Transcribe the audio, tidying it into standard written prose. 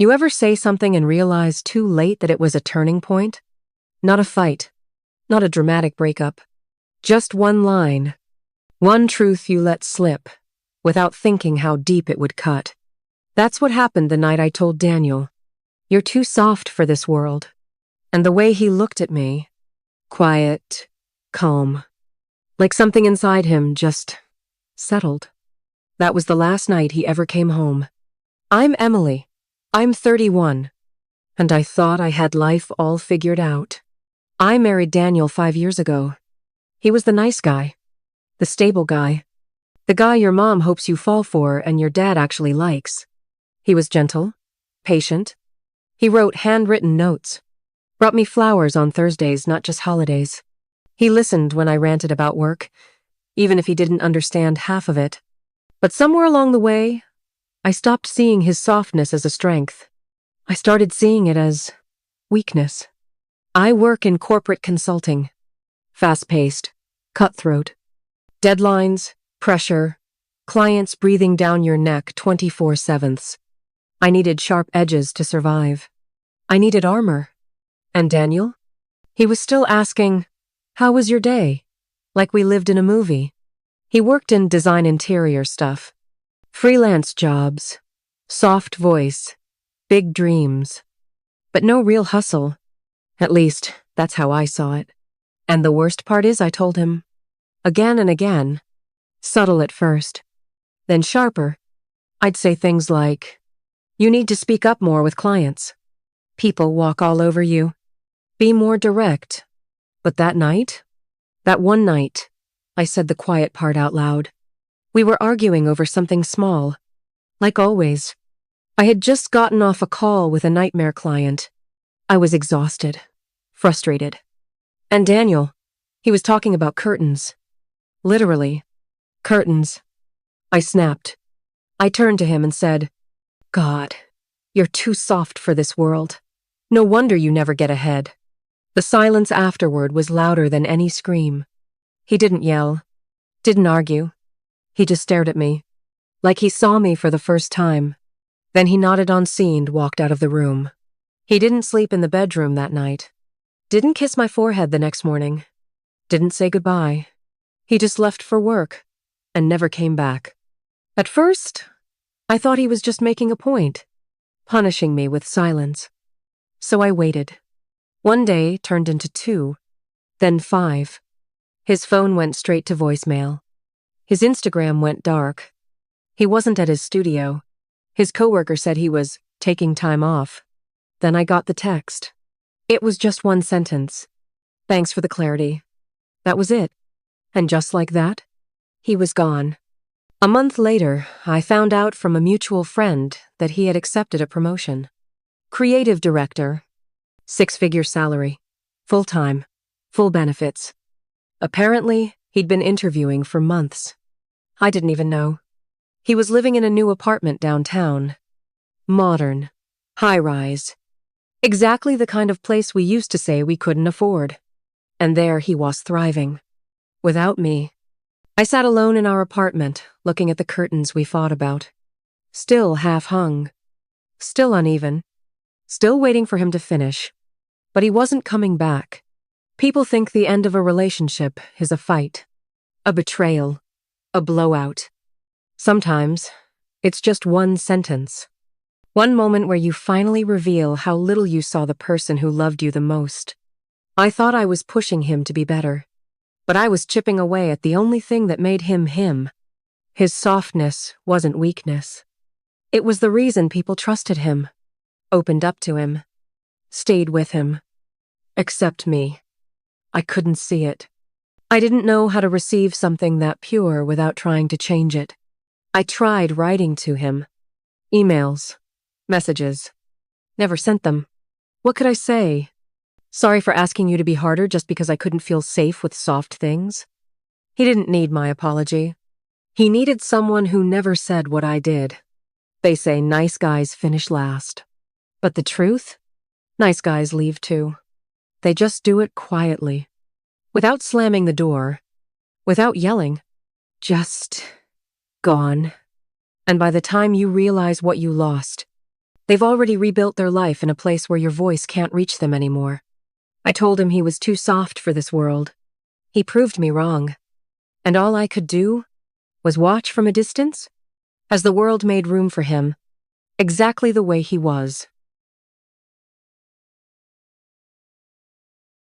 You ever say something and realize too late that it was a turning point? Not a fight, not a dramatic breakup. Just one line, one truth you let slip, without thinking how deep it would cut. That's what happened the night I told Daniel, "You're too soft for this world." And the way he looked at me, quiet, calm, like something inside him just settled. That was the last night he ever came home. I'm Emily. I'm 31, and I thought I had life all figured out. I married Daniel 5 years ago. He was the nice guy, the stable guy, the guy your mom hopes you fall for and your dad actually likes. He was gentle, patient. He wrote handwritten notes, brought me flowers on Thursdays, not just holidays. He listened when I ranted about work, even if he didn't understand half of it. But somewhere along the way, I stopped seeing his softness as a strength. I started seeing it as weakness. I work in corporate consulting. Fast-paced, cutthroat. Deadlines, pressure, clients breathing down your neck 24/7. I needed sharp edges to survive. I needed armor. And Daniel? He was still asking, "How was your day?" Like we lived in a movie. He worked in design interior stuff. Freelance jobs, soft voice, big dreams. But no real hustle. At least, that's how I saw it. And the worst part is, I told him, again and again, subtle at first, then sharper. I'd say things like, "You need to speak up more with clients. People walk all over you. Be more direct." But that night, that one night, I said the quiet part out loud. We were arguing over something small. Like always, I had just gotten off a call with a nightmare client. I was exhausted, frustrated. And Daniel, he was talking about curtains. Literally, curtains. I snapped. I turned to him and said, "God, you're too soft for this world. No wonder you never get ahead." The silence afterward was louder than any scream. He didn't yell, didn't argue. He just stared at me, like he saw me for the first time. Then he nodded on scene and walked out of the room. He didn't sleep in the bedroom that night. Didn't kiss my forehead the next morning. Didn't say goodbye. He just left for work and never came back. At first, I thought he was just making a point, punishing me with silence. So I waited. One day turned into 2, then 5. His phone went straight to voicemail. His Instagram went dark. He wasn't at his studio. His coworker said he was taking time off. Then I got the text. It was just one sentence. "Thanks for the clarity." That was it. And just like that, he was gone. A month later, I found out from a mutual friend that he had accepted a promotion. Creative director. 6-figure salary. Full-time. Full benefits. Apparently, he'd been interviewing for months. I didn't even know. He was living in a new apartment downtown. Modern. High-rise. Exactly the kind of place we used to say we couldn't afford. And there he was thriving. Without me. I sat alone in our apartment, looking at the curtains we fought about. Still half-hung. Still uneven. Still waiting for him to finish. But he wasn't coming back. People think the end of a relationship is a fight. A betrayal. A blowout. Sometimes, it's just one sentence. One moment where you finally reveal how little you saw the person who loved you the most. I thought I was pushing him to be better. But I was chipping away at the only thing that made him him. His softness wasn't weakness. It was the reason people trusted him, opened up to him, stayed with him. Except me. I couldn't see it. I didn't know how to receive something that pure without trying to change it. I tried writing to him. Emails. Messages. Never sent them. What could I say? Sorry for asking you to be harder just because I couldn't feel safe with soft things? He didn't need my apology. He needed someone who never said what I did. They say nice guys finish last. But the truth? Nice guys leave too. They just do it quietly. Without slamming the door. Without yelling. Just gone. And by the time you realize what you lost, They've already rebuilt their life in a place where your voice can't reach them anymore. I told him he was too soft for this world. He proved me wrong. And all I could do was watch from a distance as the world made room for him, exactly the way he was.